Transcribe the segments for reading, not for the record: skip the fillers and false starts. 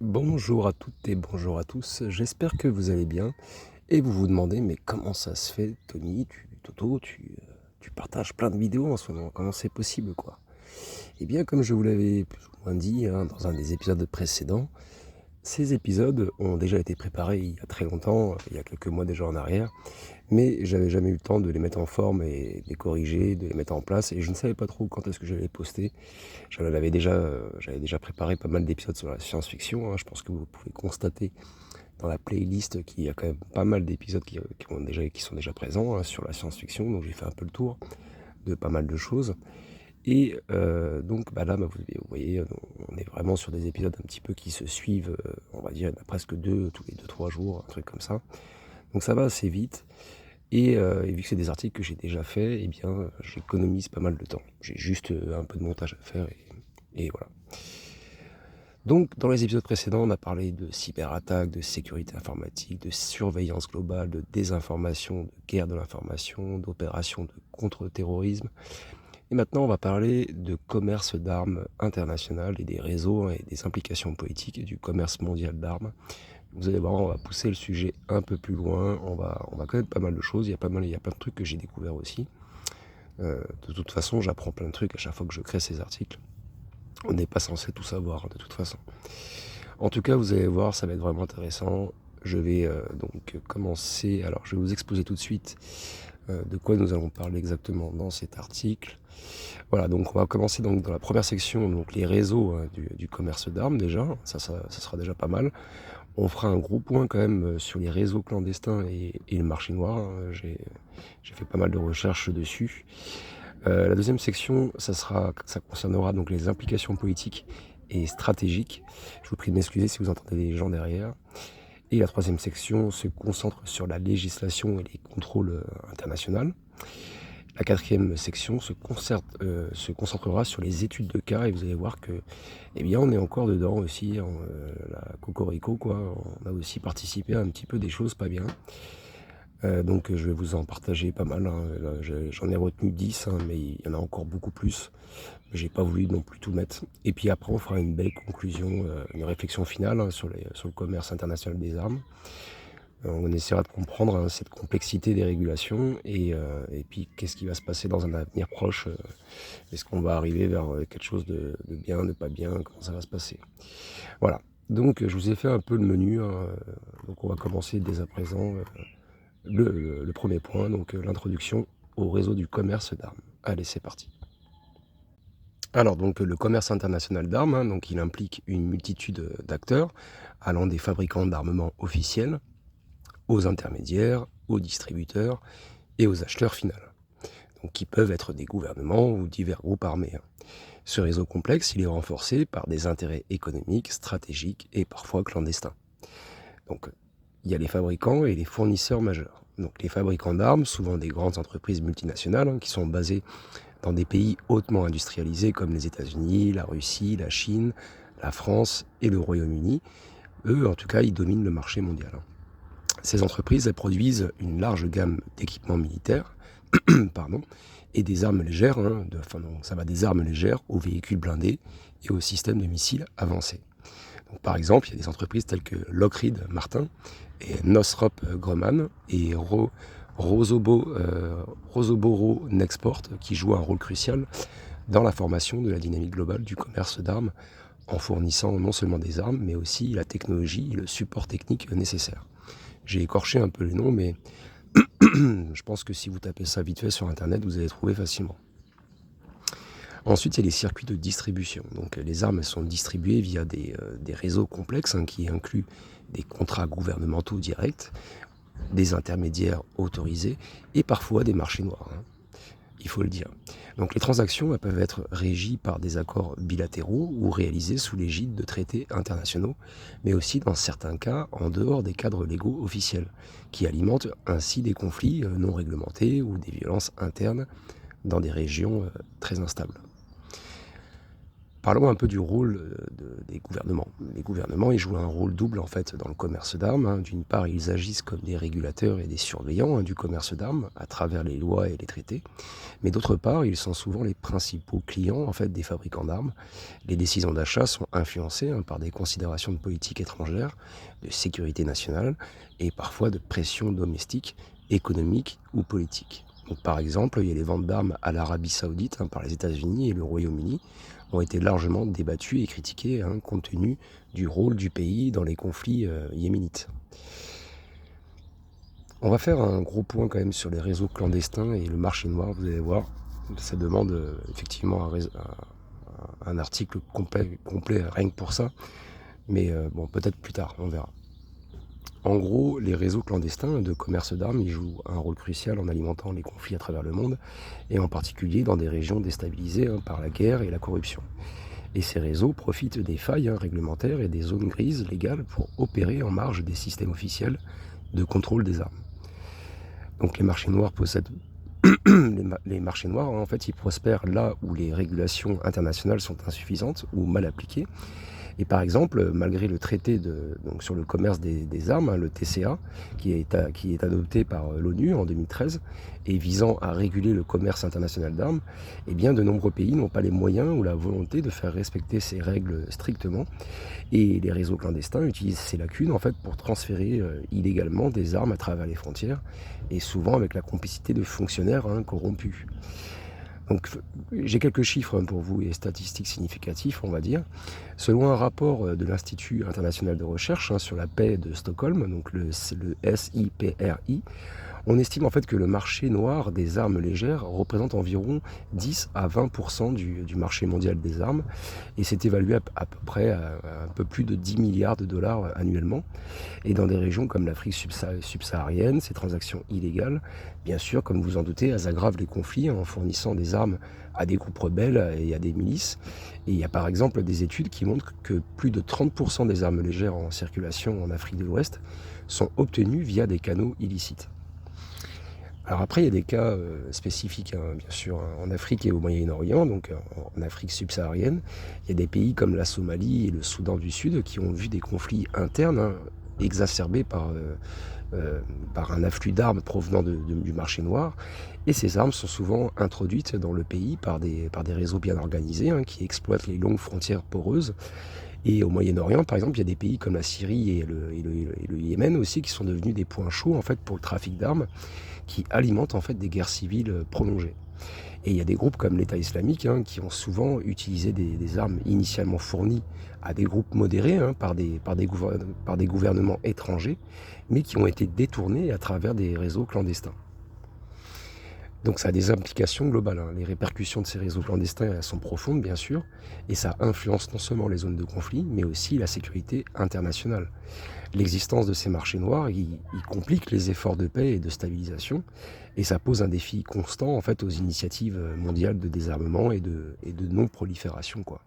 Bonjour à toutes et bonjour à tous, j'espère que vous allez bien et vous vous demandez mais comment ça se fait Tony, Toto, tu partages plein de vidéos en ce moment, comment c'est possible quoi? Eh bien comme je vous l'avais plus ou moins dit hein, dans un des épisodes précédents, ces épisodes ont déjà été préparés il y a très longtemps, il y a quelques mois déjà en arrière, mais j'avais jamais eu le temps de les mettre en forme et de les corriger, de les mettre en place et je ne savais pas trop quand est-ce que j'allais les poster. J'avais déjà préparé pas mal d'épisodes sur la science-fiction, hein. Je pense que vous pouvez constater dans la playlist qu'il y a quand même pas mal d'épisodes qui sont déjà présents hein, sur la science-fiction, donc j'ai fait un peu le tour de pas mal de choses. Et donc bah là, bah, vous voyez, on est vraiment sur des épisodes un petit peu qui se suivent, on va dire, il y en a presque deux, tous les 2-3 jours, un truc comme ça. Donc ça va assez vite. Et vu que c'est des articles que j'ai déjà faits, eh bien, j'économise pas mal de temps. J'ai juste un peu de montage à faire et voilà. Donc, dans les épisodes précédents, on a parlé de cyberattaques, de sécurité informatique, de surveillance globale, de désinformation, de guerre de l'information, d'opérations de contre-terrorisme. Et maintenant, on va parler de commerce d'armes international et des réseaux et des implications politiques du commerce mondial d'armes. Vous allez voir, on va pousser le sujet un peu plus loin, on va connaître pas mal de choses, il y a plein de trucs que j'ai découverts aussi. De toute façon, j'apprends plein de trucs à chaque fois que je crée ces articles. On n'est pas censé tout savoir, hein, de toute façon. En tout cas, vous allez voir, ça va être vraiment intéressant. Je vais donc commencer. Alors, je vais vous exposer tout de suite de quoi nous allons parler exactement dans cet article. Voilà, donc on va commencer donc dans la première section, donc les réseaux du commerce d'armes déjà. Ça sera déjà pas mal. On fera un gros point quand même sur les réseaux clandestins et le marché noir, hein. J'ai fait pas mal de recherches dessus. La deuxième section, ça concernera donc les implications politiques et stratégiques. Je vous prie de m'excuser si vous entendez des gens derrière. Et la troisième section se concentre sur la législation et les contrôles internationaux. La quatrième section se concentrera sur les études de cas et vous allez voir que, eh bien, on est encore dedans aussi, hein, la cocorico, quoi. On a aussi participé à un petit peu des choses pas bien. Donc je vais vous en partager pas mal, hein. Là, j'en ai retenu 10, hein, mais il y en a encore beaucoup plus. J'ai pas voulu non plus tout mettre. Et puis après, on fera une belle conclusion, une réflexion finale hein, sur le commerce international des armes. On essaiera de comprendre hein, cette complexité des régulations et puis qu'est-ce qui va se passer dans un avenir proche. Est-ce qu'on va arriver vers quelque chose de bien, de pas bien, comment ça va se passer. Voilà. Donc je vous ai fait un peu le menu, hein, donc on va commencer dès à présent. Le premier point, donc l'introduction au réseau du commerce d'armes. Allez, c'est parti. Alors, donc le commerce international d'armes, hein, donc il implique une multitude d'acteurs, allant des fabricants d'armement officiels, aux intermédiaires, aux distributeurs et aux acheteurs finaux, donc qui peuvent être des gouvernements ou divers groupes armés, hein. Ce réseau complexe, il est renforcé par des intérêts économiques, stratégiques et parfois clandestins. Donc, il y a les fabricants et les fournisseurs majeurs. Donc, les fabricants d'armes, souvent des grandes entreprises multinationales, hein, qui sont basées dans des pays hautement industrialisés comme les États-Unis, la Russie, la Chine, la France et le Royaume-Uni. Eux, en tout cas, ils dominent le marché mondial, hein. Ces entreprises, elles produisent une large gamme d'équipements militaires, pardon, et des armes légères, hein, donc ça va des armes légères aux véhicules blindés et aux systèmes de missiles avancés. Donc, par exemple, il y a des entreprises telles que Lockheed Martin et Northrop Grumman et Rosoboro Nexport qui jouent un rôle crucial dans la formation de la dynamique globale du commerce d'armes en fournissant non seulement des armes, mais aussi la technologie et le support technique nécessaire. J'ai écorché un peu les noms, mais je pense que si vous tapez ça vite fait sur Internet, vous allez trouver facilement. Ensuite, il y a les circuits de distribution. Donc, les armes sont distribuées via des réseaux complexes hein, qui incluent des contrats gouvernementaux directs, des intermédiaires autorisés et parfois des marchés noirs, hein, il faut le dire. Donc les transactions elles peuvent être régies par des accords bilatéraux ou réalisées sous l'égide de traités internationaux, mais aussi dans certains cas en dehors des cadres légaux officiels, qui alimentent ainsi des conflits non réglementés ou des violences internes dans des régions très instables. Parlons un peu du rôle des gouvernements. Les gouvernements, ils jouent un rôle double en fait dans le commerce d'armes, hein. D'une part, ils agissent comme des régulateurs et des surveillants, hein, du commerce d'armes à travers les lois et les traités. Mais d'autre part, ils sont souvent les principaux clients en fait des fabricants d'armes. Les décisions d'achat sont influencées, hein, par des considérations de politique étrangère, de sécurité nationale et parfois de pression domestique, économique ou politique. Donc, par exemple, il y a les ventes d'armes à l'Arabie Saoudite, hein, par les États-Unis et le Royaume-Uni ont été largement débattues et critiquées, hein, compte tenu du rôle du pays dans les conflits yéménites. On va faire un gros point quand même sur les réseaux clandestins et le marché noir, vous allez voir, ça demande effectivement un article complet rien que pour ça, mais bon, peut-être plus tard, on verra. En gros, les réseaux clandestins de commerce d'armes, ils jouent un rôle crucial en alimentant les conflits à travers le monde, et en particulier dans des régions déstabilisées, hein, par la guerre et la corruption. Et ces réseaux profitent des failles, hein, réglementaires et des zones grises légales pour opérer en marge des systèmes officiels de contrôle des armes. Donc les marchés noirs possèdent les marchés noirs, hein, en fait, ils prospèrent là où les régulations internationales sont insuffisantes ou mal appliquées. Et par exemple, malgré le traité donc sur le commerce des armes, hein, le TCA, qui est adopté par l'ONU en 2013 et visant à réguler le commerce international d'armes, eh bien, de nombreux pays n'ont pas les moyens ou la volonté de faire respecter ces règles strictement. Et les réseaux clandestins utilisent ces lacunes en fait, pour transférer illégalement des armes à travers les frontières, et souvent avec la complicité de fonctionnaires, hein, corrompus. Donc, j'ai quelques chiffres, hein, pour vous et statistiques significatifs, on va dire. Selon un rapport de l'Institut international de recherche, hein, sur la paix de Stockholm, donc le SIPRI, on estime en fait que le marché noir des armes légères représente environ 10 à 20% du marché mondial des armes, et c'est évalué à peu près à un peu plus de 10 milliards de dollars annuellement. Et dans des régions comme l'Afrique subsaharienne, ces transactions illégales, bien sûr, comme vous en doutez, elles aggravent les conflits, hein, en fournissant des armes à des groupes rebelles et à des milices. Et il y a par exemple des études qui montrent que plus de 30% des armes légères en circulation en Afrique de l'Ouest sont obtenues via des canaux illicites. Alors après, il y a des cas spécifiques, hein, bien sûr, hein, en Afrique et au Moyen-Orient, donc en Afrique subsaharienne. Il y a des pays comme la Somalie et le Soudan du Sud qui ont vu des conflits internes, hein, exacerbés par un afflux d'armes provenant du marché noir. Et ces armes sont souvent introduites dans le pays par des réseaux bien organisés, hein, qui exploitent les longues frontières poreuses. Et au Moyen-Orient, par exemple, il y a des pays comme la Syrie et le Yémen aussi qui sont devenus des points chauds en fait, pour le trafic d'armes, qui alimentent en fait des guerres civiles prolongées. Et il y a des groupes comme l'État islamique, hein, qui ont souvent utilisé des armes initialement fournies à des groupes modérés, hein, par des gouvernements étrangers, mais qui ont été détournées à travers des réseaux clandestins. Donc ça a des implications globales, hein. Les répercussions de ces réseaux clandestins, elles sont profondes, bien sûr, et ça influence non seulement les zones de conflit, mais aussi la sécurité internationale. L'existence de ces marchés noirs, il complique les efforts de paix et de stabilisation, et ça pose un défi constant en fait, aux initiatives mondiales de désarmement et de non-prolifération, quoi.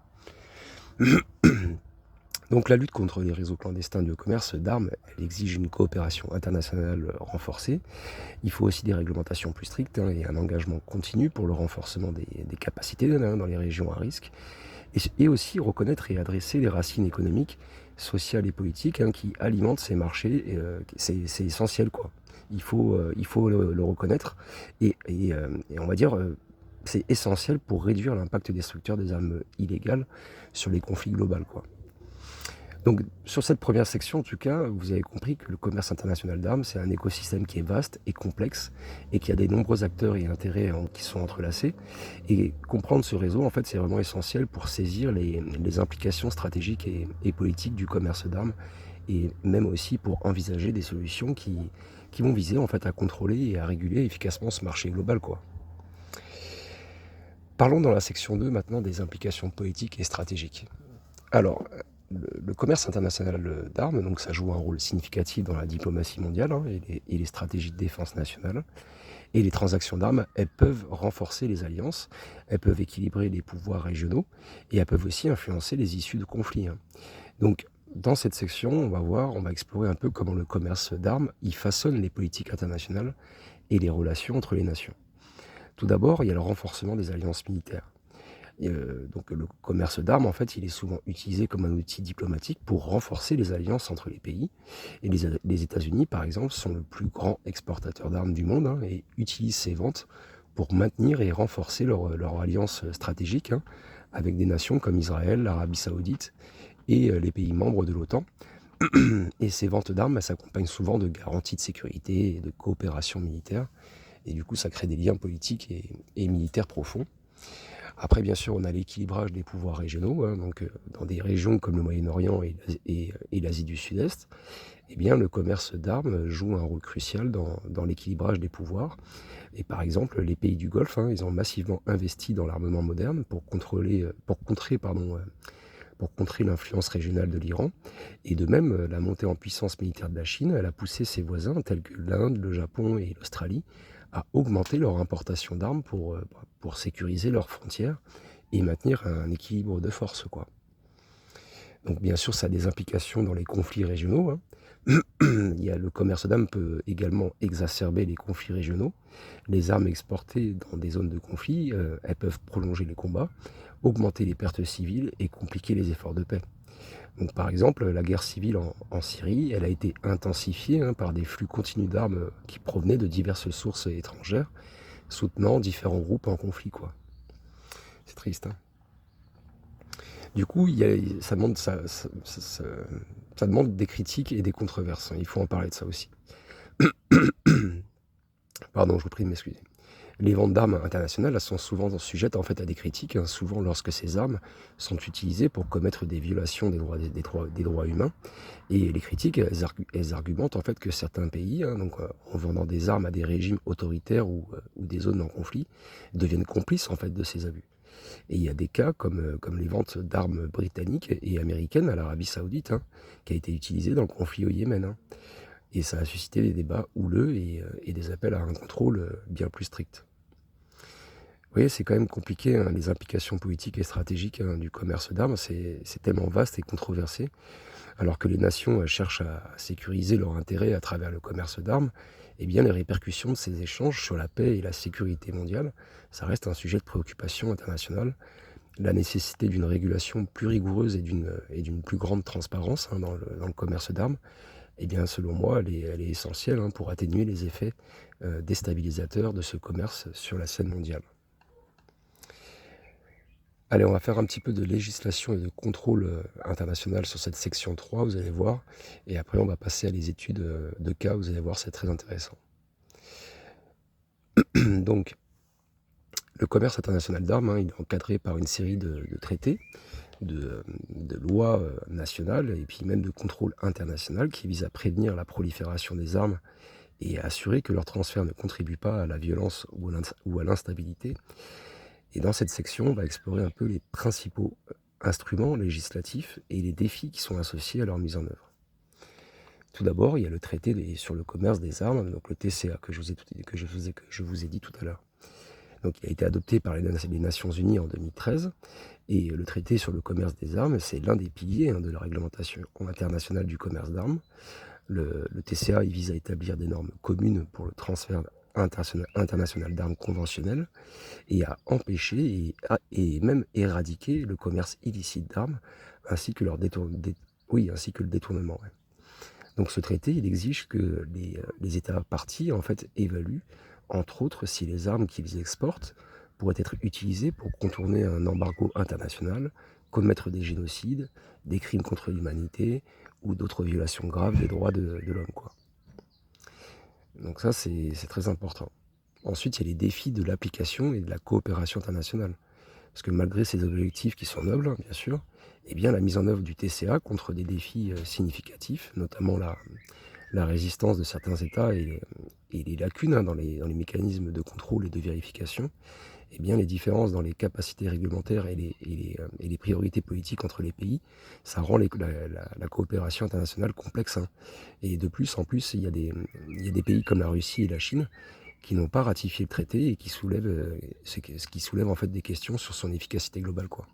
Donc la lutte contre les réseaux clandestins de commerce d'armes, elle exige une coopération internationale renforcée. Il faut aussi des réglementations plus strictes, hein, et un engagement continu pour le renforcement des capacités, hein, dans les régions à risque. Et aussi reconnaître et adresser les racines économiques, sociales et politiques, hein, qui alimentent ces marchés. C'est essentiel, quoi. Il faut le reconnaître. Et on va dire, c'est essentiel pour réduire l'impact destructeur des armes illégales sur les conflits globaux, quoi. Donc, sur cette première section, en tout cas, vous avez compris que le commerce international d'armes, c'est un écosystème qui est vaste et complexe et qui a des nombreux acteurs et intérêts, hein, qui sont entrelacés. Et comprendre ce réseau, en fait, c'est vraiment essentiel pour saisir les implications stratégiques et politiques du commerce d'armes, et même aussi pour envisager des solutions qui vont viser, en fait, à contrôler et à réguler efficacement ce marché global, quoi. Parlons dans la section 2 maintenant des implications politiques et stratégiques. Alors, le commerce international d'armes, donc ça joue un rôle significatif dans la diplomatie mondiale, hein, et les stratégies de défense nationale. Et les transactions d'armes, elles peuvent renforcer les alliances, elles peuvent équilibrer les pouvoirs régionaux, et elles peuvent aussi influencer les issues de conflits, hein. Donc, dans cette section, on va explorer un peu comment le commerce d'armes, il façonne les politiques internationales et les relations entre les nations. Tout d'abord, il y a le renforcement des alliances militaires. Donc le commerce d'armes, en fait, il est souvent utilisé comme un outil diplomatique pour renforcer les alliances entre les pays. Et les États-Unis, par exemple, sont le plus grand exportateur d'armes du monde, hein, et utilisent ces ventes pour maintenir et renforcer leur alliance stratégique, hein, avec des nations comme Israël, l'Arabie Saoudite et les pays membres de l'OTAN. Et ces ventes d'armes, elles s'accompagnent souvent de garanties de sécurité et de coopération militaire. Et du coup, ça crée des liens politiques et militaires profonds. Après, bien sûr, on a l'équilibrage des pouvoirs régionaux, hein, donc dans des régions comme le Moyen-Orient et l'Asie du Sud-Est, eh bien, le commerce d'armes joue un rôle crucial dans l'équilibrage des pouvoirs. Et par exemple, les pays du Golfe, hein, ils ont massivement investi dans l'armement moderne pour contrer l'influence régionale de l'Iran. Et de même, la montée en puissance militaire de la Chine, elle a poussé ses voisins, tels que l'Inde, le Japon et l'Australie, à augmenter leur importation d'armes pour sécuriser leurs frontières et maintenir un équilibre de force, quoi. Donc bien sûr, ça a des implications dans les conflits régionaux, hein. Le commerce d'armes peut également exacerber les conflits régionaux. Les armes exportées dans des zones de conflit, elles peuvent prolonger les combats, augmenter les pertes civiles et compliquer les efforts de paix. Donc, par exemple, la guerre civile en Syrie, elle a été intensifiée, hein, par des flux continus d'armes qui provenaient de diverses sources étrangères, soutenant différents groupes en conflit, quoi. C'est triste, hein. Du coup, ça demande des critiques et des controverses, hein. Il faut en parler de ça aussi. Pardon, je vous prie de m'excuser. Les ventes d'armes internationales, elles sont souvent sujettes en fait à des critiques, hein, souvent lorsque ces armes sont utilisées pour commettre des violations des droits humains. Et les critiques, elles argumentent en fait que certains pays, hein, donc, en vendant des armes à des régimes autoritaires ou des zones en conflit, deviennent complices en fait de ces abus. Et il y a des cas comme les ventes d'armes britanniques et américaines à l'Arabie Saoudite, hein, qui a été utilisée dans le conflit au Yémen, hein. Et ça a suscité des débats houleux et des appels à un contrôle bien plus strict. Vous voyez, c'est quand même compliqué, hein, les implications politiques et stratégiques, hein, du commerce d'armes, c'est tellement vaste et controversé. Alors que les nations cherchent à sécuriser leurs intérêts à travers le commerce d'armes, eh bien les répercussions de ces échanges sur la paix et la sécurité mondiale, ça reste un sujet de préoccupation internationale. La nécessité d'une régulation plus rigoureuse et d'une plus grande transparence, hein, dans le commerce d'armes, eh bien selon moi, elle est essentielle, hein, pour atténuer les effets déstabilisateurs de ce commerce sur la scène mondiale. Allez, on va faire un petit peu de législation et de contrôle international sur cette section 3, vous allez voir. Et après, on va passer à les études de cas, vous allez voir, c'est très intéressant. Donc, le commerce international d'armes, hein, il est encadré par une série de traités, de lois nationales et puis même de contrôle international qui visent à prévenir la prolifération des armes et à assurer que leur transfert ne contribue pas à la violence ou à l'instabilité. Et dans cette section, on va explorer un peu les principaux instruments législatifs et les défis qui sont associés à leur mise en œuvre. Tout d'abord, il y a le traité sur le commerce des armes, donc le TCA que je vous ai dit tout à l'heure. Donc, il a été adopté par les Nations Unies en 2013 et le traité sur le commerce des armes, c'est l'un des piliers, hein, de la réglementation internationale du commerce d'armes. Le TCA, il vise à établir des normes communes pour le transfert international d'armes conventionnelles et à empêcher et même éradiquer le commerce illicite d'armes ainsi que ainsi que le détournement. Ouais. Donc ce traité, il exige que les États parties en fait évaluent, entre autres, si les armes qu'ils exportent pourraient être utilisées pour contourner un embargo international, commettre des génocides, des crimes contre l'humanité ou d'autres violations graves des droits de l'homme, quoi. Donc ça, c'est très important. Ensuite, il y a les défis de l'application et de la coopération internationale. Parce que malgré ces objectifs qui sont nobles, hein, bien sûr, eh bien, la mise en œuvre du TCA contre des défis significatifs, notamment la résistance de certains États et les lacunes, hein, dans les mécanismes de contrôle et de vérification, eh bien, les différences dans les capacités réglementaires et les priorités politiques entre les pays, ça rend la coopération internationale complexe, hein. Et de plus, en plus, il y a des pays comme la Russie et la Chine qui n'ont pas ratifié le traité et ce qui soulève en fait des questions sur son efficacité globale, quoi.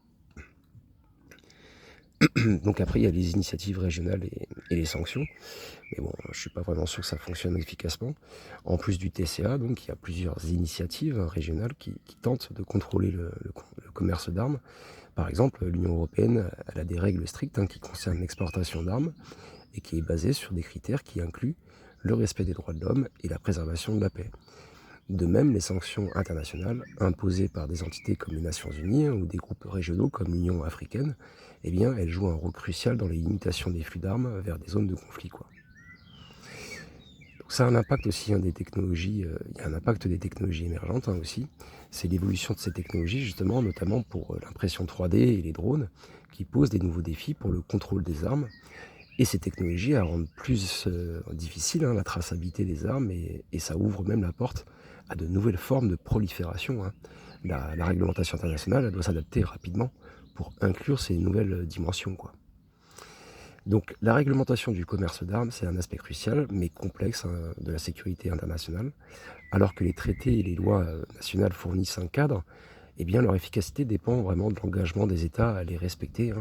Donc après, il y a les initiatives régionales et les sanctions. Mais bon, je suis pas vraiment sûr que ça fonctionne efficacement. En plus du TCA, donc, il y a plusieurs initiatives régionales qui tentent de contrôler le commerce d'armes. Par exemple, l'Union européenne, elle a des règles strictes qui concernent l'exportation d'armes et qui est basée sur des critères qui incluent le respect des droits de l'homme et la préservation de la paix. De même, les sanctions internationales imposées par des entités comme les Nations Unies ou des groupes régionaux comme l'Union africaine, eh bien, elles jouent un rôle crucial dans les limitations des flux d'armes vers des zones de conflit, quoi. Donc ça a un impact aussi des technologies, il y a un impact des technologies émergentes aussi. C'est l'évolution de ces technologies justement, notamment pour l'impression 3D et les drones, qui posent des nouveaux défis pour le contrôle des armes. Et ces technologies elles rendent plus difficile la traçabilité des armes et ça ouvre même la porte à de nouvelles formes de prolifération. La réglementation internationale elle doit s'adapter rapidement pour inclure ces nouvelles dimensions, quoi. Donc la réglementation du commerce d'armes, c'est un aspect crucial, mais complexe de la sécurité internationale. Alors que les traités et les lois nationales fournissent un cadre, eh bien leur efficacité dépend vraiment de l'engagement des États à les respecter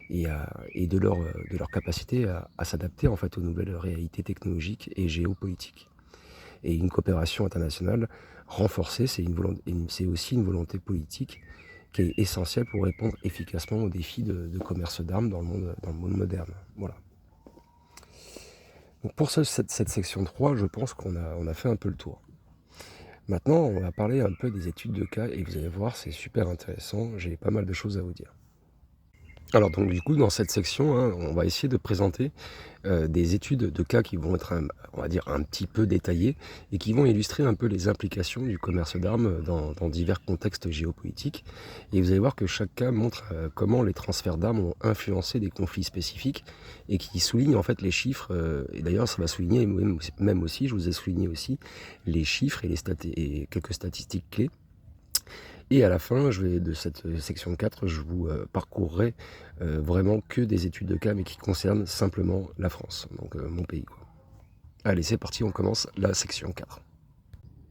et de leur capacité à s'adapter en fait aux nouvelles réalités technologiques et géopolitiques. Et une coopération internationale renforcée, c'est aussi une volonté politique qui est essentielle pour répondre efficacement aux défis de commerce d'armes dans le monde moderne. Voilà. Donc pour cette section 3, je pense on a fait un peu le tour. Maintenant, on va parler un peu des études de cas et vous allez voir, c'est super intéressant, j'ai pas mal de choses à vous dire. Alors donc du coup, dans cette section, on va essayer de présenter des études de cas qui vont être, on va dire, un petit peu détaillées et qui vont illustrer un peu les implications du commerce d'armes dans divers contextes géopolitiques. Et vous allez voir que chaque cas montre comment les transferts d'armes ont influencé des conflits spécifiques et qui souligne en fait les chiffres. Et d'ailleurs, ça va souligner même aussi, je vous ai souligné aussi les chiffres et quelques statistiques clés. Et à la fin, de cette section 4, je vous parcourrai vraiment que des études de cas, mais qui concernent simplement la France, donc mon pays, quoi. Allez, c'est parti, on commence la section 4.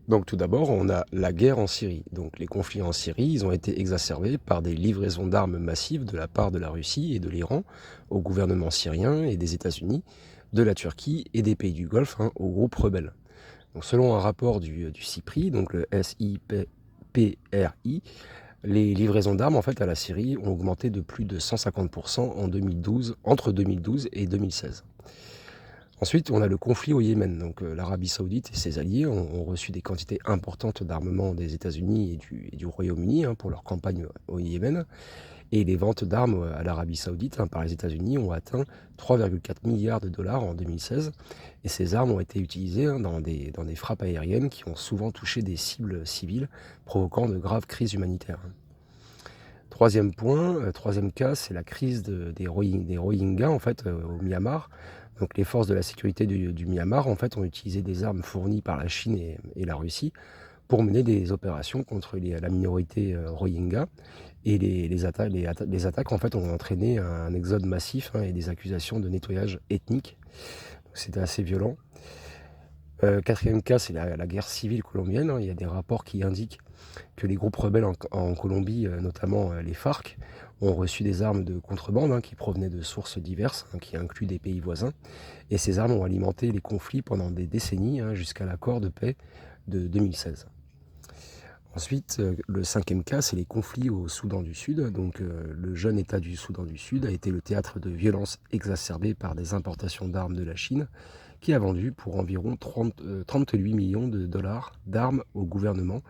Donc tout d'abord, on a la guerre en Syrie. Donc les conflits en Syrie, ils ont été exacerbés par des livraisons d'armes massives de la part de la Russie et de l'Iran au gouvernement syrien et des États-Unis, de la Turquie et des pays du Golfe aux groupes rebelles. Donc selon un rapport du CIPRI, donc le SIPRI, les livraisons d'armes en fait à la Syrie ont augmenté de plus de 150% entre 2012 et 2016. Ensuite, on a le conflit au Yémen. Donc l'Arabie Saoudite et ses alliés ont reçu des quantités importantes d'armement des États-Unis et du Royaume-Uni pour leur campagne au Yémen. Et les ventes d'armes à l'Arabie Saoudite par les États-Unis ont atteint 3,4 milliards de dollars en 2016. Et ces armes ont été utilisées dans des frappes aériennes qui ont souvent touché des cibles civiles, provoquant de graves crises humanitaires. Troisième point, troisième cas, c'est la crise des Rohingyas en fait, au Myanmar. Donc les forces de la sécurité du Myanmar en fait, ont utilisé des armes fournies par la Chine et la Russie pour mener des opérations contre la minorité Rohingya. Et les attaques en fait, ont entraîné un exode massif et des accusations de nettoyage ethnique. C'était assez violent. Quatrième cas, c'est la guerre civile colombienne. Il y a des rapports qui indiquent que les groupes rebelles en Colombie, notamment les FARC, ont reçu des armes de contrebande qui provenaient de sources diverses, qui incluent des pays voisins. Et ces armes ont alimenté les conflits pendant des décennies, jusqu'à l'accord de paix de 2016. Ensuite, le cinquième cas, c'est les conflits au Soudan du Sud. Donc, le jeune État du Soudan du Sud a été le théâtre de violences exacerbées par des importations d'armes de la Chine, qui a vendu pour environ 38 millions de dollars d'armes au gouvernement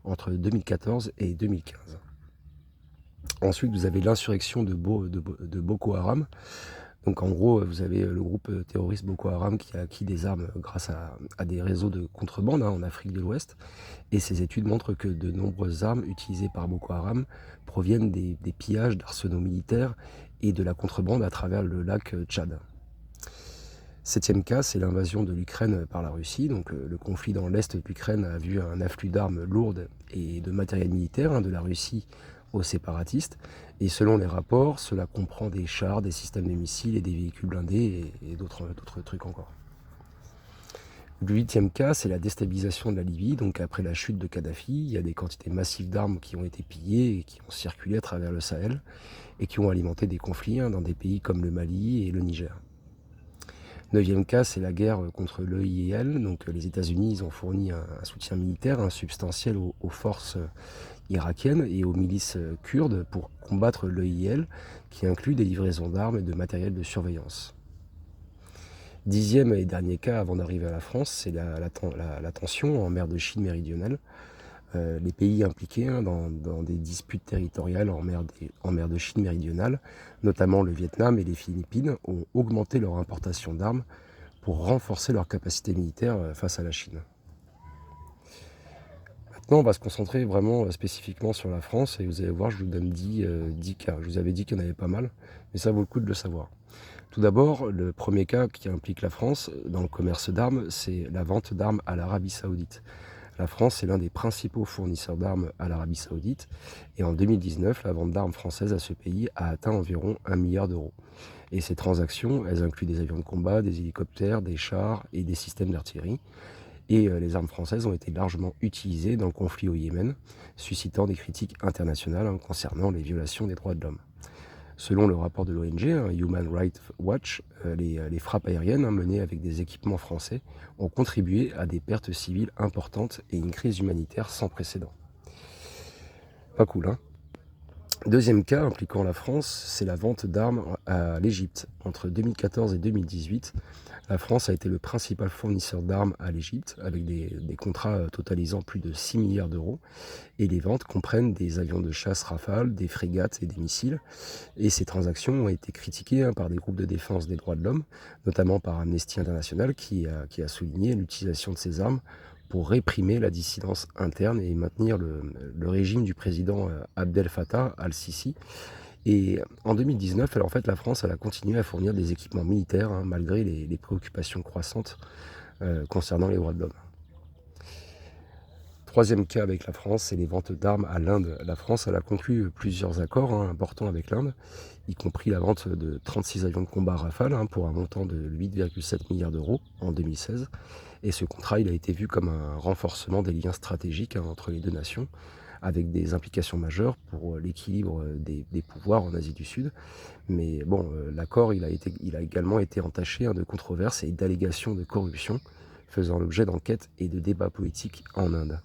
entre 2014 et 2015. Ensuite, vous avez l'insurrection de Boko Haram. Donc en gros, vous avez le groupe terroriste Boko Haram qui a acquis des armes grâce à des réseaux de contrebande en Afrique de l'Ouest. Et ces études montrent que de nombreuses armes utilisées par Boko Haram proviennent des pillages d'arsenaux militaires et de la contrebande à travers le lac Tchad. Septième cas, c'est l'invasion de l'Ukraine par la Russie. Donc le conflit dans l'est de l'Ukraine a vu un afflux d'armes lourdes et de matériel militaire de la Russie aux séparatistes. Et selon les rapports, cela comprend des chars, des systèmes de missiles et des véhicules blindés et d'autres trucs encore. Le huitième cas, c'est la déstabilisation de la Libye. Donc après la chute de Kadhafi, il y a des quantités massives d'armes qui ont été pillées et qui ont circulé à travers le Sahel et qui ont alimenté des conflits dans des pays comme le Mali et le Niger. Neuvième cas, c'est la guerre contre l'EIL. Donc les États-Unis, ils ont fourni un soutien militaire substantiel aux forces irakiennes et aux milices kurdes pour combattre l'EIL, qui inclut des livraisons d'armes et de matériel de surveillance. Dixième et dernier cas avant d'arriver à la France, c'est la tension en mer de Chine méridionale. Les pays impliqués dans des disputes territoriales en mer de Chine méridionale, notamment le Vietnam et les Philippines, ont augmenté leur importation d'armes pour renforcer leur capacité militaire face à la Chine. Maintenant, on va se concentrer vraiment spécifiquement sur la France et vous allez voir, je vous donne 10 cas. Je vous avais dit qu'il y en avait pas mal, mais ça vaut le coup de le savoir. Tout d'abord, le premier cas qui implique la France dans le commerce d'armes, c'est la vente d'armes à l'Arabie Saoudite. La France est l'un des principaux fournisseurs d'armes à l'Arabie Saoudite et en 2019, la vente d'armes françaises à ce pays a atteint environ 1 milliard d'euros. Et ces transactions, elles incluent des avions de combat, des hélicoptères, des chars et des systèmes d'artillerie. Et les armes françaises ont été largement utilisées dans le conflit au Yémen, suscitant des critiques internationales concernant les violations des droits de l'homme. Selon le rapport de l'ONG, Human Rights Watch, les frappes aériennes menées avec des équipements français ont contribué à des pertes civiles importantes et une crise humanitaire sans précédent. Pas cool, hein? Deuxième cas impliquant la France, c'est la vente d'armes à l'Égypte. Entre 2014 et 2018, la France a été le principal fournisseur d'armes à l'Égypte, avec des contrats totalisant plus de 6 milliards d'euros. Et les ventes comprennent des avions de chasse Rafale, des frégates et des missiles. Et ces transactions ont été critiquées par des groupes de défense des droits de l'homme, notamment par Amnesty International, qui a souligné l'utilisation de ces armes pour réprimer la dissidence interne et maintenir le régime du président Abdel Fattah al-Sisi. Et en 2019, alors en fait, la France elle a continué à fournir des équipements militaires malgré les préoccupations croissantes concernant les droits de l'homme. Troisième cas avec la France, c'est les ventes d'armes à l'Inde. La France elle a conclu plusieurs accords importants avec l'Inde, y compris la vente de 36 avions de combat Rafale pour un montant de 8,7 milliards d'euros en 2016. Et ce contrat il a été vu comme un renforcement des liens stratégiques entre les deux nations, avec des implications majeures pour l'équilibre des pouvoirs en Asie du Sud. Mais bon, l'accord il a également été entaché de controverses et d'allégations de corruption, faisant l'objet d'enquêtes et de débats politiques en Inde.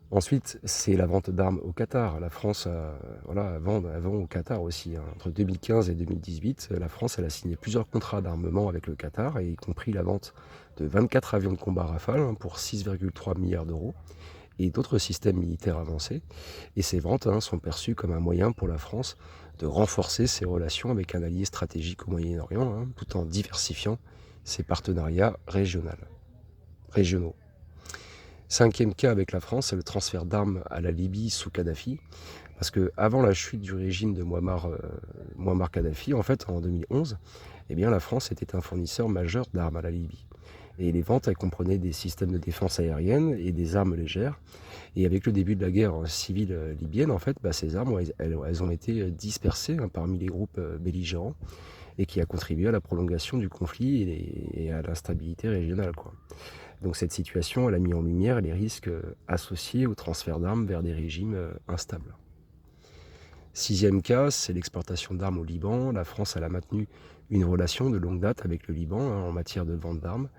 Ensuite, c'est la vente d'armes au Qatar. La France, elle vend au Qatar aussi. Entre 2015 et 2018, la France elle a signé plusieurs contrats d'armement avec le Qatar, y compris la vente de 24 avions de combat Rafale pour 6,3 milliards d'euros et d'autres systèmes militaires avancés. Et ces ventes sont perçues comme un moyen pour la France de renforcer ses relations avec un allié stratégique au Moyen-Orient, tout en diversifiant ses partenariats régionaux. Cinquième cas avec la France, c'est le transfert d'armes à la Libye sous Kadhafi. Parce qu'avant la chute du régime de Muammar Kadhafi, en fait, en 2011, la France était un fournisseur majeur d'armes à la Libye. Et les ventes, elles comprenaient des systèmes de défense aérienne et des armes légères. Et avec le début de la guerre civile libyenne, en fait, ces armes, elles ont été dispersées parmi les groupes belligérants et qui a contribué à la prolongation du conflit et à l'instabilité régionale, quoi. Donc cette situation, elle a mis en lumière les risques associés au transfert d'armes vers des régimes instables. Sixième cas, c'est l'exportation d'armes au Liban. La France elle a maintenu une relation de longue date avec le Liban en matière de vente d'armes.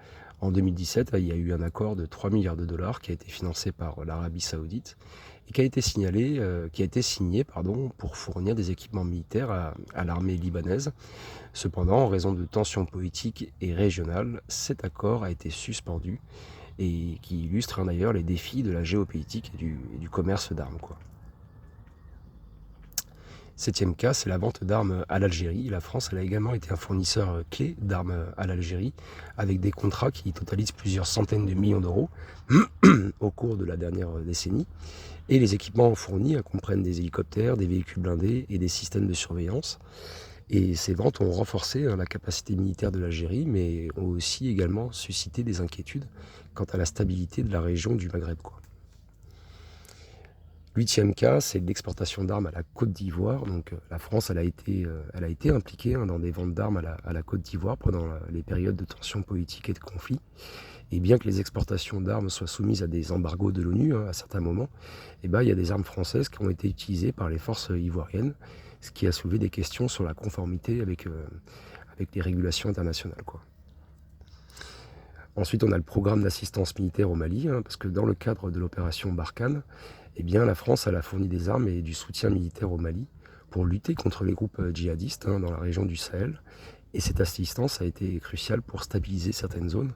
En 2017, il y a eu un accord de 3 milliards de dollars qui a été financé par l'Arabie Saoudite et qui a été signé pour fournir des équipements militaires à l'armée libanaise. Cependant, en raison de tensions politiques et régionales, cet accord a été suspendu et qui illustre d'ailleurs les défis de la géopolitique et du commerce d'armes, quoi. Septième cas, c'est la vente d'armes à l'Algérie. La France elle a également été un fournisseur clé d'armes à l'Algérie, avec des contrats qui totalisent plusieurs centaines de millions d'euros au cours de la dernière décennie. Et les équipements fournis comprennent des hélicoptères, des véhicules blindés et des systèmes de surveillance. Et ces ventes ont renforcé la capacité militaire de l'Algérie, mais ont aussi également suscité des inquiétudes quant à la stabilité de la région du Maghreb, quoi. Huitième cas, c'est l'exportation d'armes à la Côte d'Ivoire. Donc la France, elle a été impliquée dans des ventes d'armes à la Côte d'Ivoire pendant les périodes de tensions politiques et de conflits. Et bien que les exportations d'armes soient soumises à des embargos de l'ONU à certains moments, il y a des armes françaises qui ont été utilisées par les forces ivoiriennes, ce qui a soulevé des questions sur la conformité avec les régulations internationales, quoi. Ensuite, on a le programme d'assistance militaire au Mali, parce que dans le cadre de l'opération Barkhane, la France elle a fourni des armes et du soutien militaire au Mali pour lutter contre les groupes djihadistes dans la région du Sahel. Et cette assistance a été cruciale pour stabiliser certaines zones,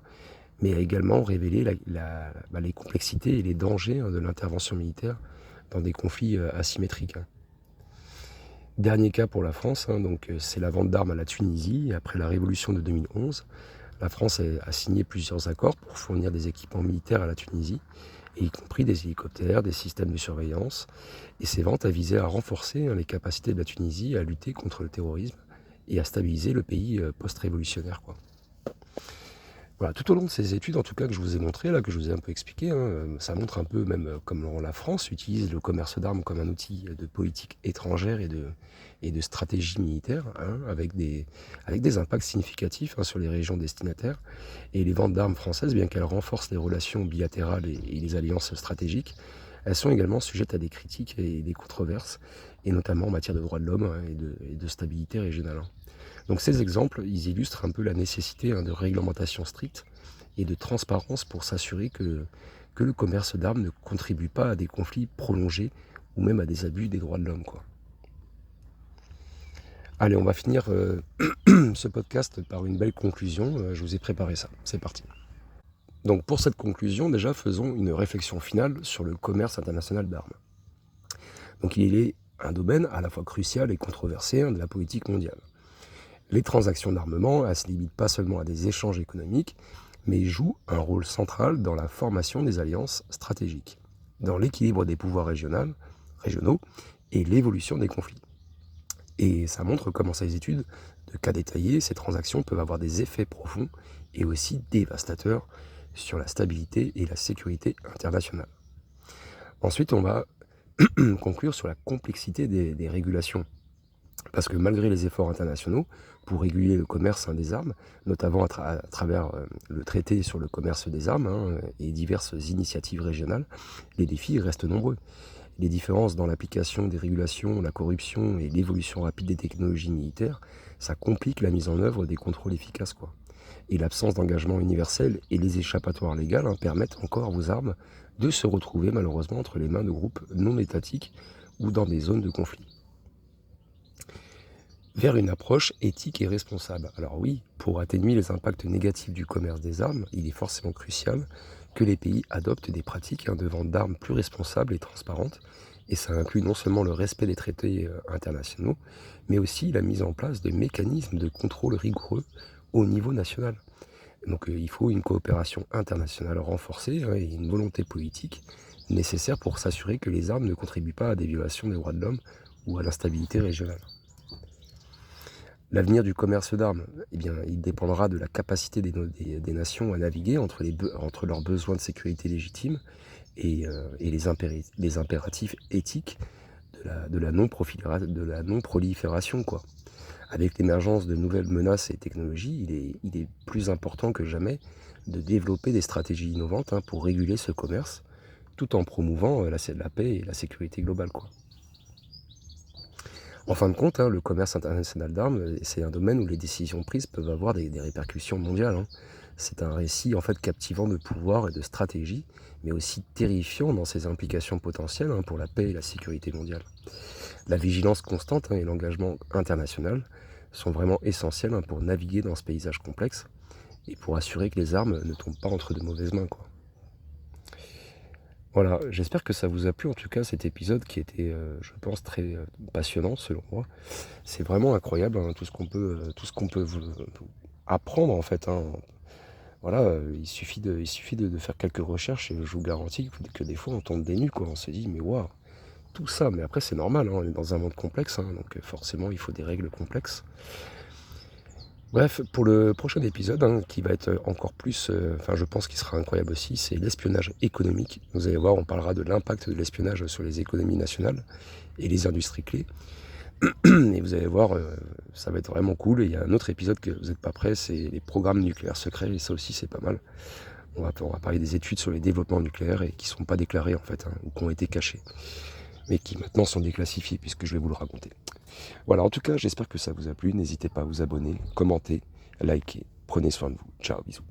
mais a également révélé les complexités et les dangers de l'intervention militaire dans des conflits asymétriques. Dernier cas pour la France, c'est la vente d'armes à la Tunisie. Après la révolution de 2011, la France a signé plusieurs accords pour fournir des équipements militaires à la Tunisie, et y compris des hélicoptères, des systèmes de surveillance. Et ces ventes visaient à renforcer les capacités de la Tunisie à lutter contre le terrorisme et à stabiliser le pays post-révolutionnaire, quoi. Voilà, tout au long de ces études, en tout cas, que je vous ai montré, là, que je vous ai un peu expliqué, ça montre un peu même comment la France utilise le commerce d'armes comme un outil de politique étrangère et de stratégie militaire, avec des impacts significatifs sur les régions destinataires. Et les ventes d'armes françaises, bien qu'elles renforcent les relations bilatérales et les alliances stratégiques, elles sont également sujettes à des critiques et des controverses, et notamment en matière de droits de l'homme et de stabilité régionale. Donc ces exemples, ils illustrent un peu la nécessité de réglementation stricte et de transparence pour s'assurer que le commerce d'armes ne contribue pas à des conflits prolongés ou même à des abus des droits de l'homme, quoi. Allez, on va finir ce podcast par une belle conclusion. Je vous ai préparé ça. C'est parti. Donc pour cette conclusion, déjà, faisons une réflexion finale sur le commerce international d'armes. Donc il est un domaine à la fois crucial et controversé de la politique mondiale. Les transactions d'armement, elles ne se limitent pas seulement à des échanges économiques, mais jouent un rôle central dans la formation des alliances stratégiques, dans l'équilibre des pouvoirs régionaux et l'évolution des conflits. Et ça montre comment ces études de cas détaillés, ces transactions peuvent avoir des effets profonds et aussi dévastateurs sur la stabilité et la sécurité internationale. Ensuite, on va conclure sur la complexité des régulations. Parce que malgré les efforts internationaux pour réguler le commerce des armes, notamment à travers le traité sur le commerce des armes et diverses initiatives régionales, les défis restent nombreux. Les différences dans l'application des régulations, la corruption et l'évolution rapide des technologies militaires, ça complique la mise en œuvre des contrôles efficaces, quoi. Et l'absence d'engagement universel et les échappatoires légales permettent encore aux armes de se retrouver malheureusement entre les mains de groupes non étatiques ou dans des zones de conflit. Vers une approche éthique et responsable. Alors oui, pour atténuer les impacts négatifs du commerce des armes, il est forcément crucial que les pays adoptent des pratiques de vente d'armes plus responsables et transparentes, et ça inclut non seulement le respect des traités internationaux, mais aussi la mise en place de mécanismes de contrôle rigoureux au niveau national. Donc il faut une coopération internationale renforcée et une volonté politique nécessaire pour s'assurer que les armes ne contribuent pas à des violations des droits de l'homme ou à l'instabilité régionale. L'avenir du commerce d'armes, il dépendra de la capacité des nations à naviguer entre leurs besoins de sécurité légitimes et les impératifs éthiques de la non-prolifération, quoi. Avec l'émergence de nouvelles menaces et technologies, il est plus important que jamais de développer des stratégies innovantes pour réguler ce commerce, tout en promouvant la paix et la sécurité globale, quoi. En fin de compte, le commerce international d'armes, c'est un domaine où les décisions prises peuvent avoir des répercussions mondiales. C'est un récit en fait captivant de pouvoir et de stratégie, mais aussi terrifiant dans ses implications potentielles pour la paix et la sécurité mondiale. La vigilance constante et l'engagement international sont vraiment essentiels pour naviguer dans ce paysage complexe et pour assurer que les armes ne tombent pas entre de mauvaises mains, quoi. Voilà, j'espère que ça vous a plu en tout cas cet épisode qui était, je pense, très passionnant selon moi. C'est vraiment incroyable tout ce qu'on peut apprendre en fait. Voilà, il suffit de faire quelques recherches et je vous garantis que des fois on tombe des nues, quoi. On se dit mais waouh, tout ça, mais après c'est normal, on est dans un monde complexe, donc forcément il faut des règles complexes. Bref, pour le prochain épisode, hein, qui va être encore plus, enfin je pense qu'il sera incroyable aussi, c'est l'espionnage économique. Vous allez voir, on parlera de l'impact de l'espionnage sur les économies nationales et les industries clés. Et vous allez voir, ça va être vraiment cool. Et il y a un autre épisode que vous n'êtes pas prêts, c'est les programmes nucléaires secrets, et ça aussi c'est pas mal. On va parler des études sur les développements nucléaires et qui ne sont pas déclarés en fait, hein, ou qui ont été cachés, mais qui maintenant sont déclassifiés puisque je vais vous le raconter. Voilà, en tout cas, j'espère que ça vous a plu. N'hésitez pas à vous abonner, commenter, liker. Prenez soin de vous. Ciao, bisous.